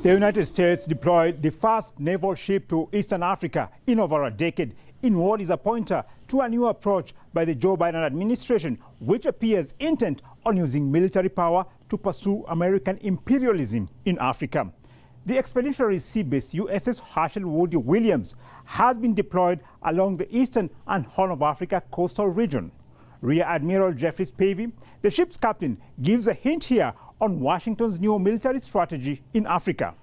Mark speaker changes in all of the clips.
Speaker 1: The United States deployed the first naval ship to Eastern Africa in over a decade in what is a pointer to a new approach by the Joe Biden administration, which appears intent on using military power to pursue American imperialism in Africa. The expeditionary sea-based USS Herschel Woody Williams has been deployed along the eastern and Horn of Africa coastal region. Rear Admiral Jeffrey Spavey, the ship's captain, gives a hint here on Washington's new military strategy in Africa.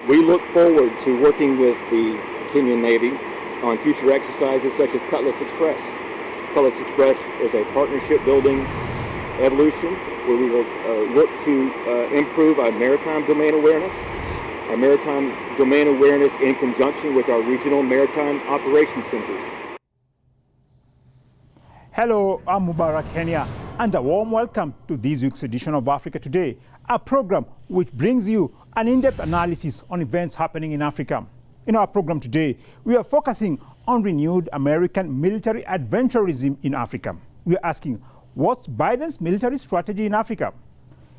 Speaker 2: We look forward to working with the Kenyan Navy on future exercises such as Cutlass Express. Cutlass Express is a partnership building evolution where we will look to improve our maritime domain awareness in conjunction with our regional maritime operations centers.
Speaker 1: Hello, I'm Mubarak Kenya, and a warm welcome to this week's edition of Africa Today, a program which brings you an in-depth analysis on events happening in Africa. In our program today, we are focusing on renewed American military adventurism in Africa. We are asking, what's Biden's military strategy in Africa?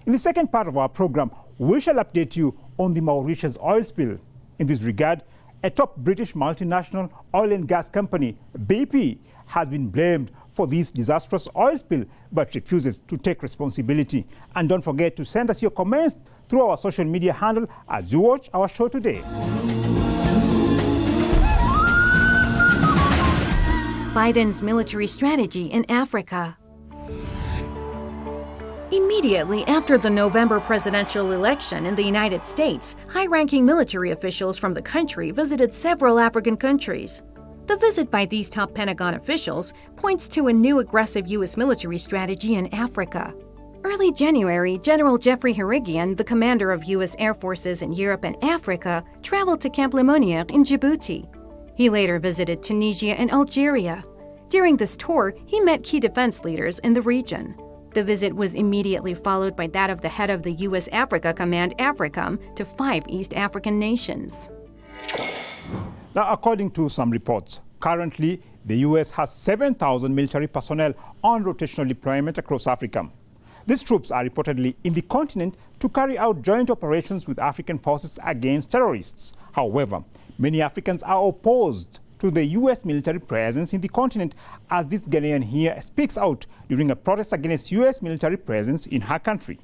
Speaker 1: In the second part of our program, we shall update you on the Mauritius oil spill. In this regard, a top British multinational oil and gas company, BP, has been blamed for this disastrous oil spill, but refuses to take responsibility. And don't forget to send us your comments through our social media handle as you watch our show today.
Speaker 3: Biden's military strategy in Africa. Immediately after the November presidential election in the United States, high-ranking military officials from the country visited several African countries. The visit by these top Pentagon officials points to a new aggressive U.S. military strategy in Africa. Early January, General Jeffrey Harigian, the commander of U.S. Air Forces in Europe and Africa, traveled to Camp Lemonnier in Djibouti. He later visited Tunisia and Algeria. During this tour, he met key defense leaders in the region. The visit was immediately followed by that of the head of the U.S. Africa Command, AFRICOM, to 5 East African nations.
Speaker 1: Now, according to some reports, currently the U.S. has 7,000 military personnel on rotational deployment across Africa. These troops are reportedly in the continent to carry out joint operations with African forces against terrorists. However, many Africans are opposed to the U.S. military presence in the continent, as this Ghanaian here speaks out during a protest against U.S. military presence in her country.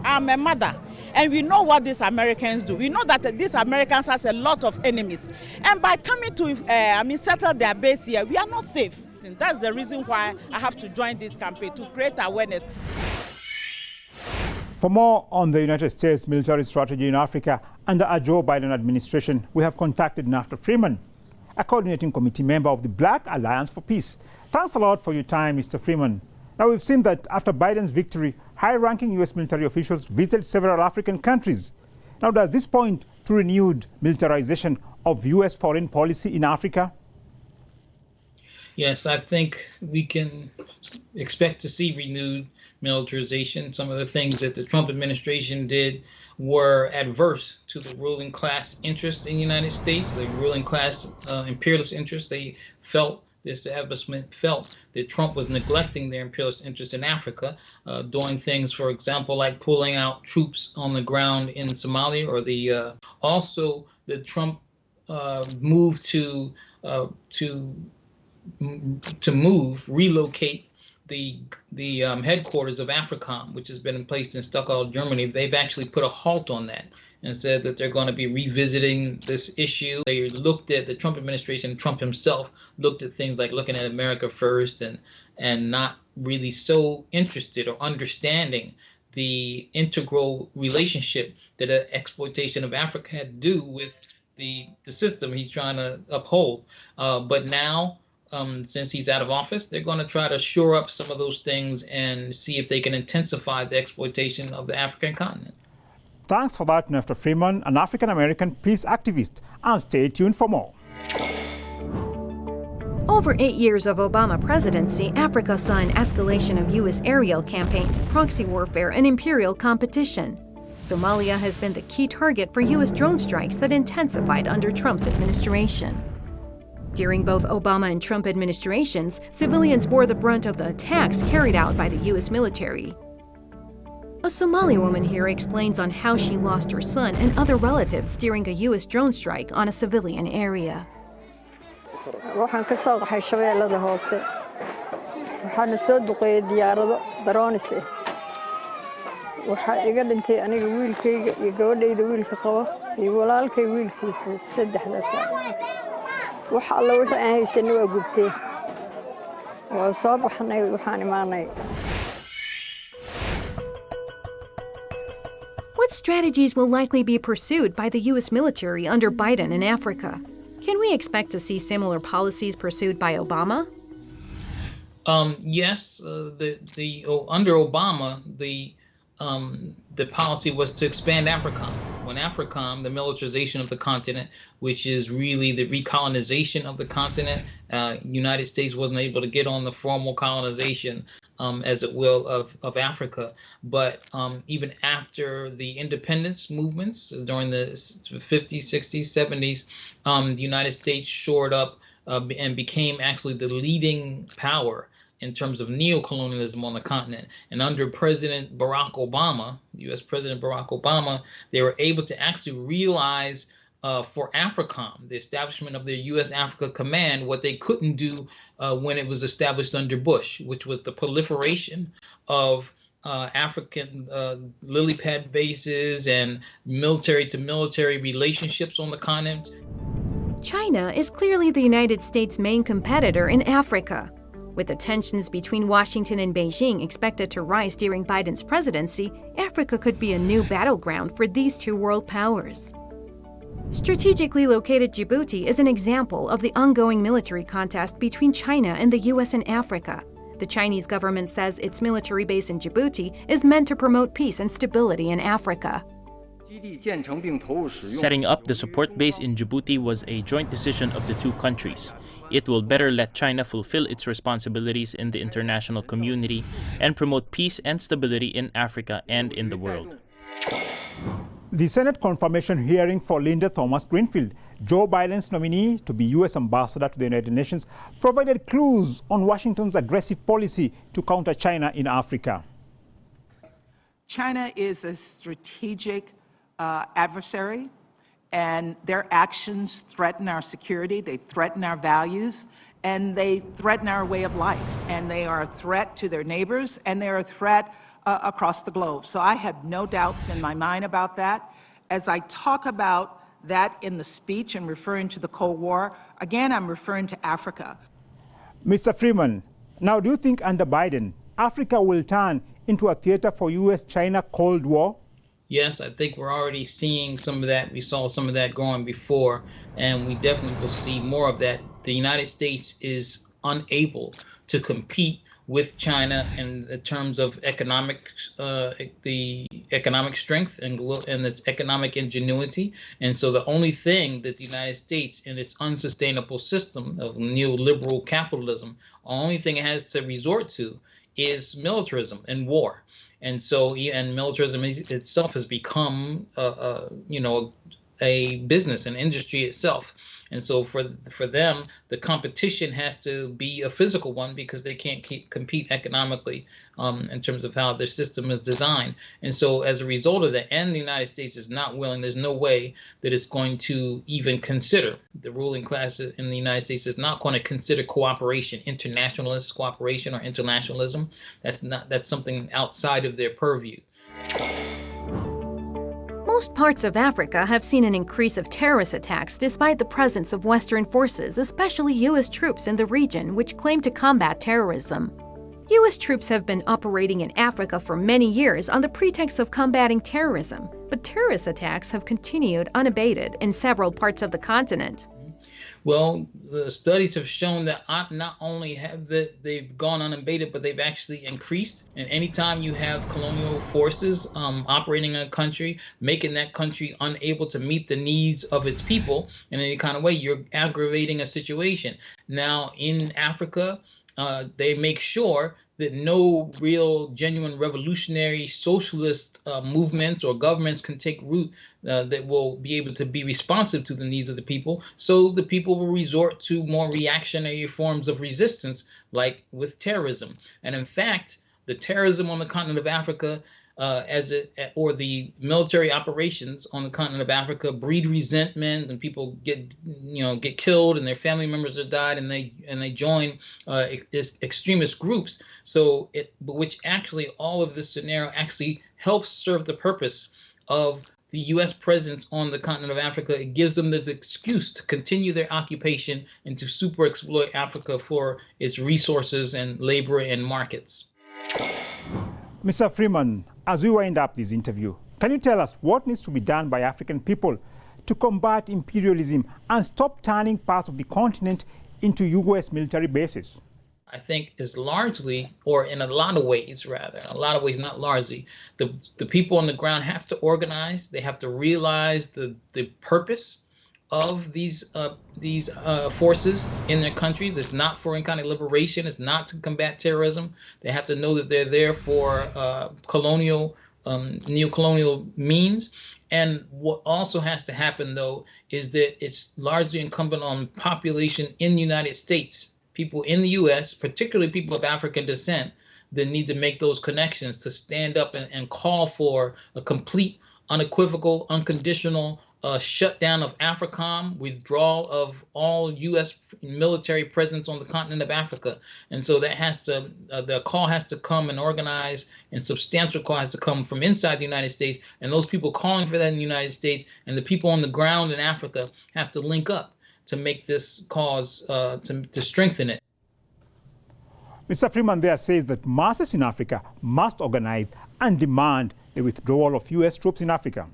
Speaker 4: I'm a mother, and we know what these Americans do. We know that these Americans has a lot of enemies, and by coming to settle their base here, we are not safe. That's the reason why I have to join this campaign, to create awareness.
Speaker 1: For more on the United States military strategy in Africa under a Joe Biden administration, we have contacted Nafta Freeman, a coordinating committee member of the Black Alliance for Peace. Thanks a lot for your time, Mr. Freeman. Now, we've seen that after Biden's victory, high-ranking U.S. military officials visited several African countries. Now, does this point to renewed militarization of U.S. foreign policy in Africa?
Speaker 5: Yes, I think we can expect to see renewed militarization. Some of the things that the Trump administration did were adverse to the ruling class interest in the United States, the ruling class imperialist interest. They felt, this establishment felt, that Trump was neglecting their imperialist interest in Africa, doing things, for example, like pulling out troops on the ground in Somalia, or the also the Trump move to relocate the headquarters of AFRICOM, which has been placed in Stockholm, Germany. They've actually put a halt on that and said that they're going to be revisiting this issue. They looked at, the Trump administration, Trump himself looked at things like looking at America first and not really so interested or understanding the integral relationship that an exploitation of Africa had to do with the system he's trying to uphold. But now, since he's out of office, they're going to try to shore up some of those things and see if they can intensify the exploitation of the African continent.
Speaker 1: Thanks for that, Nafta Freeman, an African-American peace activist. And stay tuned for more.
Speaker 3: Over 8 years of Obama presidency, Africa saw an escalation of U.S. aerial campaigns, proxy warfare, and imperial competition. Somalia has been the key target for U.S. drone strikes that intensified under Trump's administration. During both Obama and Trump administrations, civilians bore the brunt of the attacks carried out by the U.S. military. A Somali woman here explains on how she lost her son and other relatives during a U.S. drone strike on a civilian area.
Speaker 6: waxaan ka soo qaxay shabeellada hoose waxaana soo duqeeyay diyaarado daroonis ah waxaa iga dhintay aniga wiilkayga iyo gabadhayda wiilka qaba iyo walaalkay wiilkiisa saddexdaas wax alla wixii aan haysanay waa gubtay waa soo baxnay waxaan imaanay.
Speaker 3: What strategies will likely be pursued by the U.S. military under Biden in Africa? Can we expect to see similar policies pursued by Obama?
Speaker 5: Yes, under Obama, the policy was to expand AFRICOM. When AFRICOM, the militarization of the continent, which is really the recolonization of the continent, United States wasn't able to get on the formal colonization, as it will, of Africa. But even after the independence movements during the 50s, 60s, 70s, the United States shored up and became actually the leading power in terms of neocolonialism on the continent. And under President Barack Obama, U.S. President Barack Obama, they were able to actually realize for AFRICOM, the establishment of the U.S. Africa Command, what they couldn't do when it was established under Bush, which was the proliferation of African lily pad bases and military-to-military relationships on the continent.
Speaker 3: China is clearly the United States' main competitor in Africa. With the tensions between Washington and Beijing expected to rise during Biden's presidency, Africa could be a new battleground for these two world powers. Strategically located Djibouti is an example of the ongoing military contest between China and the U.S. and Africa. The Chinese government says its military base in Djibouti is meant to promote peace and stability in Africa.
Speaker 7: Setting up the support base in Djibouti was a joint decision of the two countries. It will better let China fulfill its responsibilities in the international community and promote peace and stability in Africa and in the world.
Speaker 1: The Senate confirmation hearing for Linda Thomas-Greenfield, Joe Biden's nominee to be U.S. ambassador to the United Nations, provided clues on Washington's aggressive policy to counter China in Africa.
Speaker 8: China is a strategic adversary, and their actions threaten our security, they threaten our values, and they threaten our way of life. And they are a threat to their neighbors, and they are a threat across the globe. So I have no doubts in my mind about that. As I talk about that in the speech and referring to the Cold War, again, I'm referring to Africa.
Speaker 1: Mr. Freeman, now do you think under Biden, Africa will turn into a theater for U.S.-China Cold War?
Speaker 5: Yes, I think we're already seeing some of that. We saw some of that going before, and we definitely will see more of that. The United States is unable to compete with China in terms of the economic strength and its economic ingenuity. And so the only thing that the United States, in its unsustainable system of neoliberal capitalism, the only thing it has to resort to is militarism and war. And so, and militarism itself has become, a business, an industry itself. And so for them, the competition has to be a physical one because they can't compete economically in terms of how their system is designed. And so as a result of that, and the United States is not willing, there's no way that it's going to even consider, the ruling class in the United States is not going to consider cooperation, internationalist cooperation or internationalism. That's something outside of their purview.
Speaker 3: Most parts of Africa have seen an increase of terrorist attacks despite the presence of Western forces, especially U.S. troops in the region, which claim to combat terrorism. U.S. troops have been operating in Africa for many years on the pretext of combating terrorism, but terrorist attacks have continued unabated in several parts of the continent.
Speaker 5: Well, the studies have shown that not only have they've gone unabated, but they've actually increased. And anytime you have colonial forces operating in a country, making that country unable to meet the needs of its people in any kind of way, you're aggravating a situation. Now, in Africa, they make sure that no real, genuine revolutionary socialist movements or governments can take root that will be able to be responsive to the needs of the people. So the people will resort to more reactionary forms of resistance, like with terrorism. And in fact, the terrorism on the continent of Africa or the military operations on the continent of Africa breed resentment, and people get killed, and their family members have died, and they join extremist groups. So which actually all of this scenario actually helps serve the purpose of the U.S. presence on the continent of Africa. It gives them the excuse to continue their occupation and to super exploit Africa for its resources and labor and markets.
Speaker 1: Mr. Freeman, as we wind up this interview, can you tell us what needs to be done by African people to combat imperialism and stop turning parts of the continent into U.S. military bases?
Speaker 5: I think is largely, or in a lot of ways rather, in a lot of ways, not largely, the people on the ground have to organize. They have to realize the purpose of these forces in their countries. It's not for any kind of liberation. It's not to combat terrorism. They have to know that they're there for neo-colonial means. And what also has to happen, though, is that it's largely incumbent on population in the United States, people in the U.S., particularly people of African descent, that need to make those connections to stand up and call for a complete, unequivocal, unconditional shutdown of AFRICOM, withdrawal of all U.S. military presence on the continent of Africa. And so that the call has to come and organize, and substantial call has to come from inside the United States. And those people calling for that in the United States and the people on the ground in Africa have to link up to make this cause, to strengthen it.
Speaker 1: Mr. Freeman there says that masses in Africa must organize and demand the withdrawal of U.S. troops in Africa.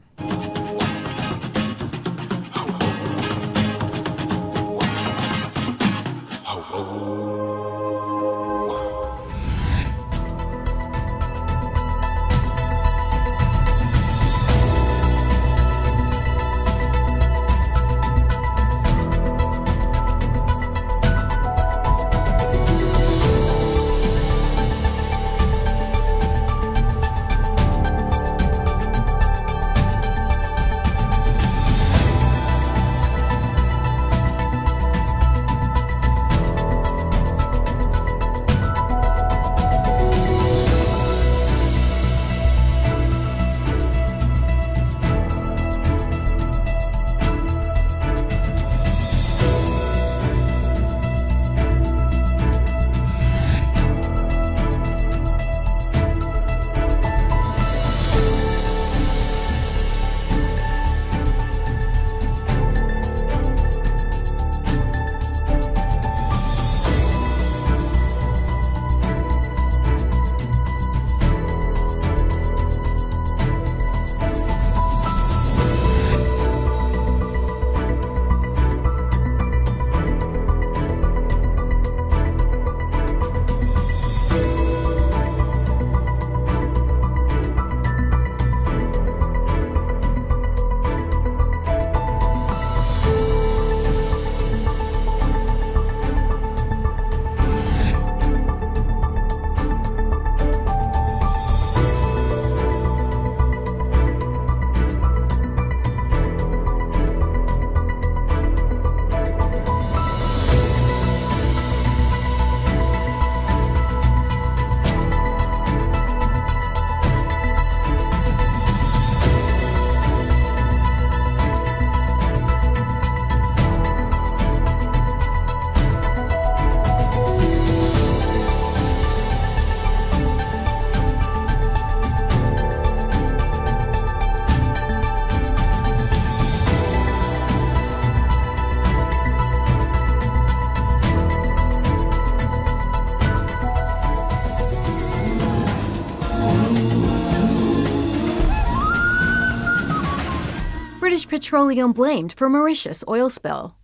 Speaker 3: British Petroleum blamed for Mauritius oil spill.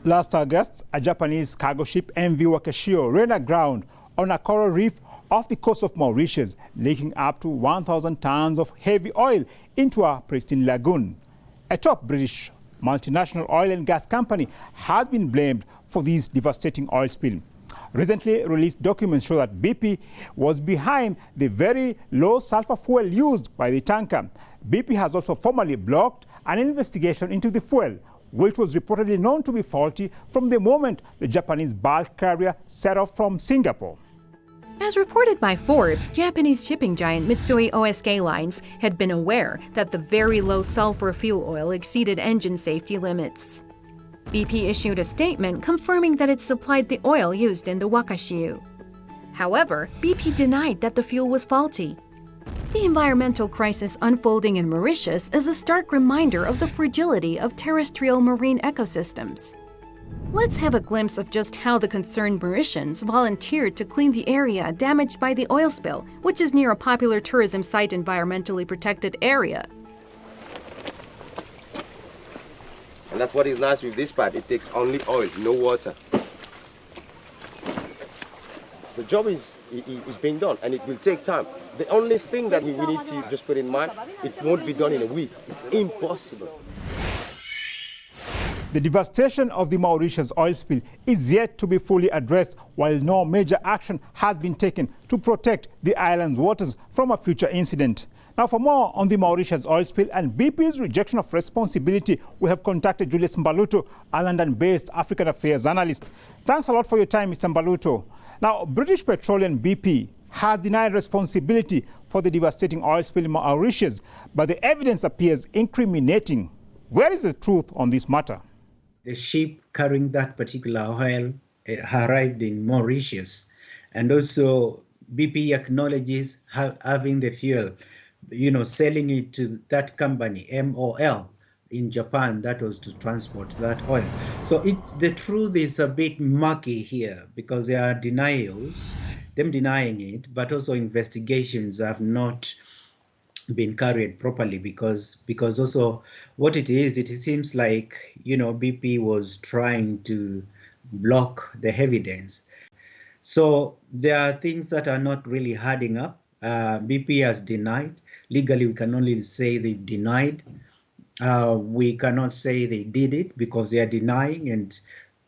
Speaker 1: Last August, a Japanese cargo ship MV Wakashio ran aground on a coral reef off the coast of Mauritius, leaking up to 1,000 tons of heavy oil into a pristine lagoon. A top British multinational oil and gas company has been blamed for this devastating oil spill. Recently released documents show that BP was behind the very low sulfur fuel used by the tanker. BP has also formally blocked an investigation into the fuel, which was reportedly known to be faulty from the moment the Japanese bulk carrier set off from Singapore.
Speaker 3: As reported by Forbes, Japanese shipping giant Mitsui O.S.K. Lines had been aware that the very low sulfur fuel oil exceeded engine safety limits. BP issued a statement confirming that it supplied the oil used in the Wakashiu. However, BP denied that the fuel was faulty. The environmental crisis unfolding in Mauritius is a stark reminder of the fragility of terrestrial marine ecosystems. Let's have a glimpse of just how the concerned Mauritians volunteered to clean the area damaged by the oil spill, which is near a popular tourism site environmentally protected area.
Speaker 9: And that's what is nice with this part. It takes only oil, no water. The job is being done, and it will take time. The only thing that we need to just put in mind, it won't be done in a week. It's impossible.
Speaker 1: The devastation of the Mauritius oil spill is yet to be fully addressed, while no major action has been taken to protect the island's waters from a future incident. Now, for more on the Mauritius oil spill and BP's rejection of responsibility, we have contacted Julius Mbaluto, a London-based African affairs analyst. Thanks a lot for your time, Mr. Mbaluto. Now, British Petroleum BP has denied responsibility for the devastating oil spill in Mauritius, but the evidence appears incriminating. Where is the truth on this matter?
Speaker 10: The ship carrying that particular oil arrived in Mauritius, and also BP acknowledges having the fuel, selling it to that company, MOL, in Japan, that was to transport that oil. So the truth is a bit murky here because there are denials, them denying it, but also investigations have not been carried properly because also what it seems like, BP was trying to block the evidence. So there are things that are not really adding up. BP has denied. Legally, we can only say they've denied. We cannot say they did it because they are denying, and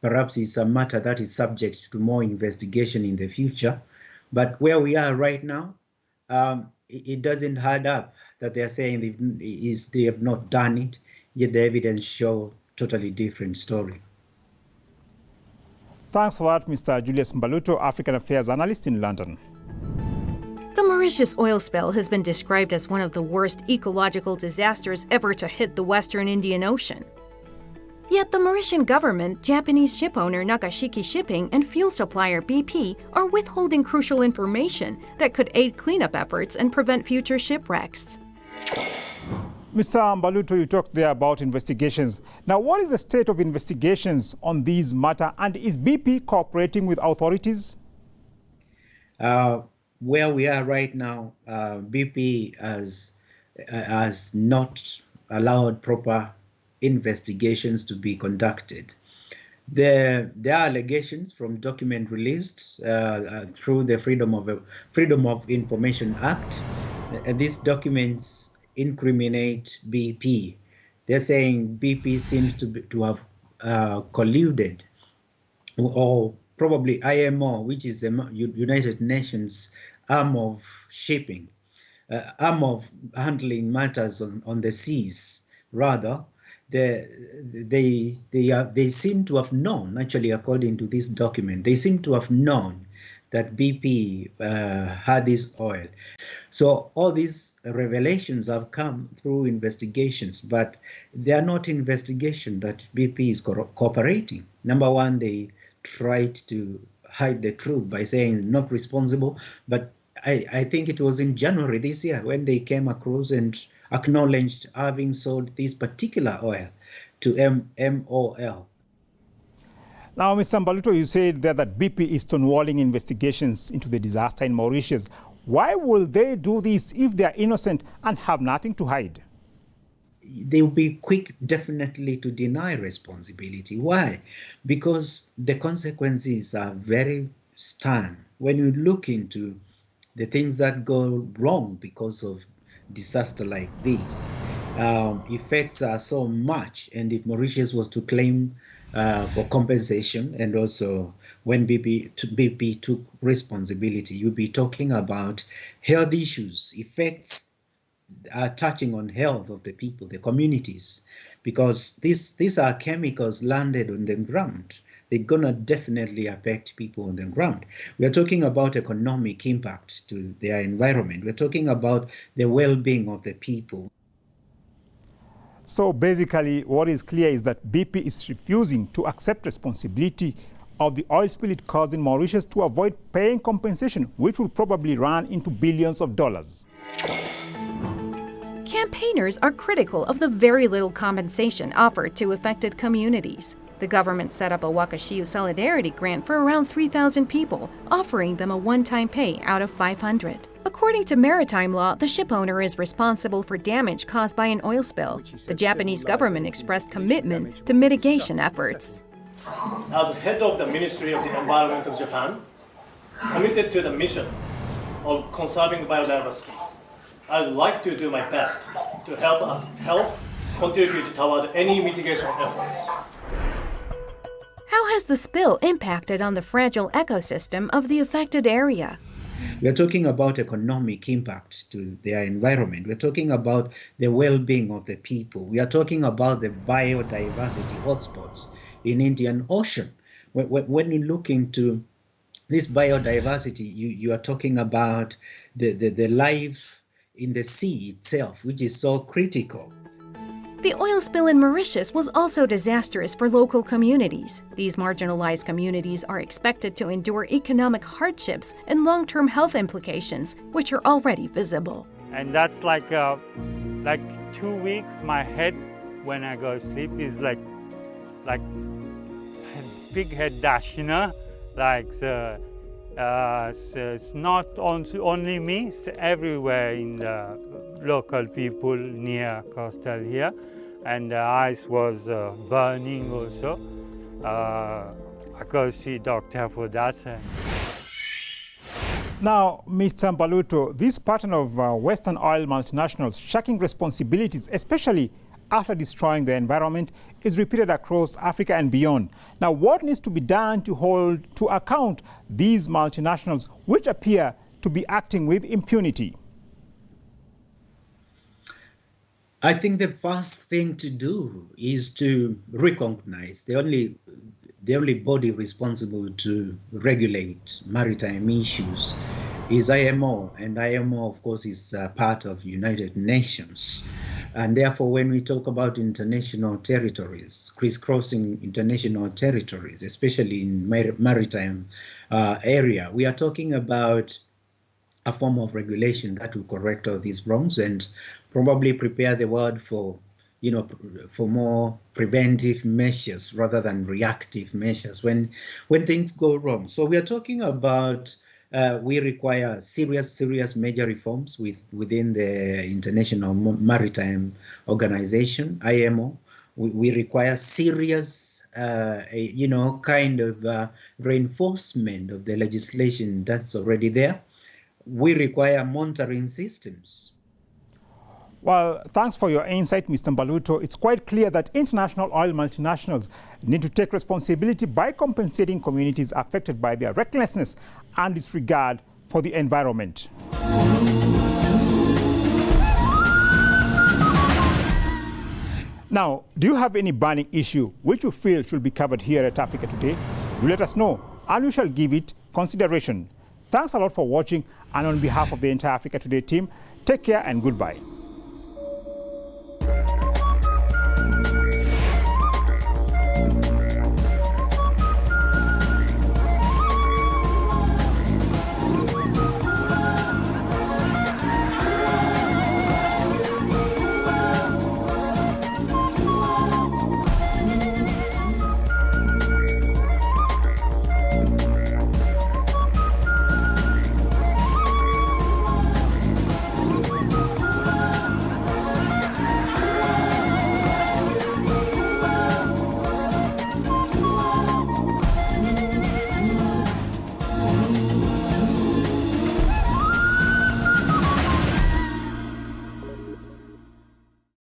Speaker 10: perhaps it's a matter that is subject to more investigation in the future. But where we are right now, it doesn't add up that they are saying they have not done it, yet the evidence show totally different story.
Speaker 1: Thanks for that, Mr. Julius Mbaluto, African affairs analyst in London.
Speaker 3: The Mauritius oil spill has been described as one of the worst ecological disasters ever to hit the Western Indian Ocean. Yet the Mauritian government, Japanese shipowner Nakashiki Shipping, and fuel supplier BP are withholding crucial information that could aid cleanup efforts and prevent future shipwrecks.
Speaker 1: Mr. Mbaluto, you talked there about investigations. Now, what is the state of investigations on these matters, and is BP cooperating with authorities?
Speaker 10: Where we are right now, BP has not allowed proper investigations to be conducted. There are allegations from document released through the Freedom of Information Act. These documents incriminate BP. They're saying BP seems to have colluded, or probably IMO, which is the United Nations arm of shipping, arm of handling matters on the seas, rather. They seem to have known, actually, according to this document, they seem to have known that BP had this oil. So all these revelations have come through investigations, but they are not investigations that BP is cooperating. Number one, they tried to hide the truth by saying not responsible, but I think it was in January this year when they came across and acknowledged having sold this particular oil to MOL.
Speaker 1: Now, Mr. Mbaluto, you said there that BP is stonewalling investigations into the disaster in Mauritius. Why will they do this if they are innocent and have nothing to hide?
Speaker 10: They will be quick, definitely, to deny responsibility. Why? Because the consequences are very stern. When you look into the things that go wrong because of disaster like this, effects are so much. And if Mauritius was to claim for compensation, and also when BP took responsibility, you'll be talking about health issues, effects touching on health of the people, the communities, because these are chemicals landed on the ground. They're gonna definitely affect people on the ground. We are talking about economic impact to their environment. We're talking about the well-being of the people.
Speaker 1: So basically, what is clear is that BP is refusing to accept responsibility of the oil spill it caused in Mauritius to avoid paying compensation, which will probably run into billions of dollars.
Speaker 3: Campaigners are critical of the very little compensation offered to affected communities. The government set up a Wakashiu Solidarity Grant for around 3,000 people, offering them a one-time pay out of 500. According to maritime law, the ship owner is responsible for damage caused by an oil spill. The Japanese government expressed commitment to mitigation efforts.
Speaker 11: As head of the Ministry of the Environment of Japan, committed to the mission of conserving biodiversity, I would like to do my best to help contribute toward any mitigation efforts.
Speaker 3: How has the spill impacted on the fragile ecosystem of the affected area?
Speaker 10: We're talking about economic impact to their environment. We're talking about the well-being of the people. We are talking about the biodiversity hotspots in Indian Ocean. When you look into this biodiversity, you are talking about the life in the sea itself, which is so critical.
Speaker 3: The oil spill in Mauritius was also disastrous for local communities. These marginalized communities are expected to endure economic hardships and long-term health implications, which are already visible.
Speaker 12: And that's like 2 weeks, my head, when I go to sleep, is like big head dash, you know? It's not only me, it's everywhere in the local people near coastal here. And the eyes was burning also. I go see doctor for that.
Speaker 1: Now, Mr. Mbaluto, this pattern of Western oil multinationals shirking responsibilities, especially after destroying the environment, is repeated across Africa and beyond. Now, what needs to be done to hold to account these multinationals, which appear to be acting with impunity?
Speaker 10: I think the first thing to do is to recognize the only body responsible to regulate maritime issues is IMO, and IMO, of course, is part of United Nations. And therefore, when we talk about international territories, crisscrossing international territories, especially in maritime area, we are talking about a form of regulation that will correct all these wrongs and probably prepare the world for more preventive measures rather than reactive measures when things go wrong. So we are talking about we require serious major reforms within the International Maritime Organization, IMO. We require serious, kind of reinforcement of the legislation that's already there. We require monitoring systems.
Speaker 1: Well, thanks for your insight, Mr. Mbaluto. It's quite clear that international oil multinationals need to take responsibility by compensating communities affected by their recklessness and disregard for the environment. Now, do you have any burning issue which you feel should be covered here at Africa Today? Do let us know, and we shall give it consideration. Thanks a lot for watching, and on behalf of the entire Africa Today team, take care and goodbye.